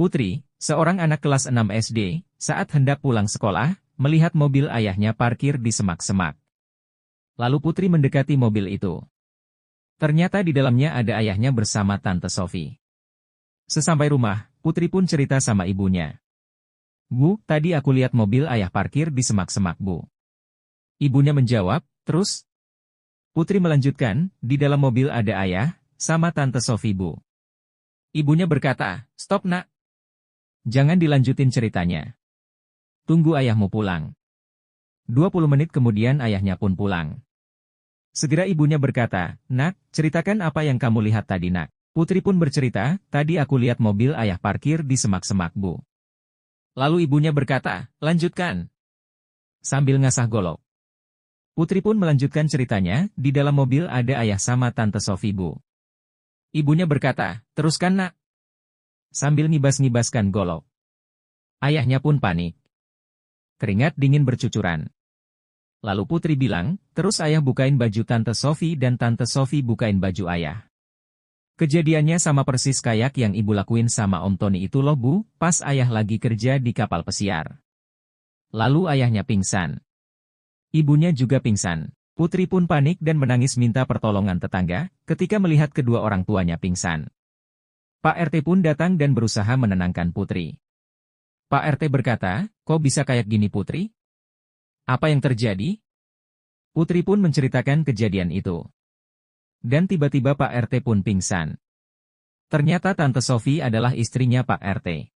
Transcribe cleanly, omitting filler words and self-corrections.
Putri, seorang anak kelas 6 SD, saat hendak pulang sekolah, melihat mobil ayahnya parkir di semak-semak. Lalu Putri mendekati mobil itu. Ternyata di dalamnya ada ayahnya bersama Tante Sofi. Sesampai rumah, Putri pun cerita sama ibunya. "Bu, tadi aku lihat mobil ayah parkir di semak-semak, Bu." Ibunya menjawab, "Terus?" Putri melanjutkan, "Di dalam mobil ada ayah, sama Tante Sofi, Bu." Ibunya berkata, "Stop, Nak. Jangan dilanjutin ceritanya. Tunggu ayahmu pulang." 20 menit kemudian ayahnya pun pulang. Segera ibunya berkata, "Nak, ceritakan apa yang kamu lihat tadi, Nak." Putri pun bercerita, "Tadi aku lihat mobil ayah parkir di semak-semak, Bu." Lalu ibunya berkata, "Lanjutkan." Sambil ngasah golok. Putri pun melanjutkan ceritanya, "Di dalam mobil ada ayah sama Tante Sofi, Bu." Ibunya berkata, "Teruskan, Nak." Sambil ngibas-ngibaskan golok. Ayahnya pun panik. Keringat dingin bercucuran. Lalu Putri bilang, "Terus ayah bukain baju Tante Sofi dan Tante Sofi bukain baju ayah. Kejadiannya sama persis kayak yang ibu lakuin sama Om Tony itu loh, Bu, pas ayah lagi kerja di kapal pesiar." Lalu ayahnya pingsan. Ibunya juga pingsan. Putri pun panik dan menangis minta pertolongan tetangga, ketika melihat kedua orang tuanya pingsan. Pak RT pun datang dan berusaha menenangkan Putri. Pak RT berkata, "Kok bisa kayak gini, Putri? Apa yang terjadi?" Putri pun menceritakan kejadian itu. Dan tiba-tiba Pak RT pun pingsan. Ternyata Tante Sofi adalah istrinya Pak RT.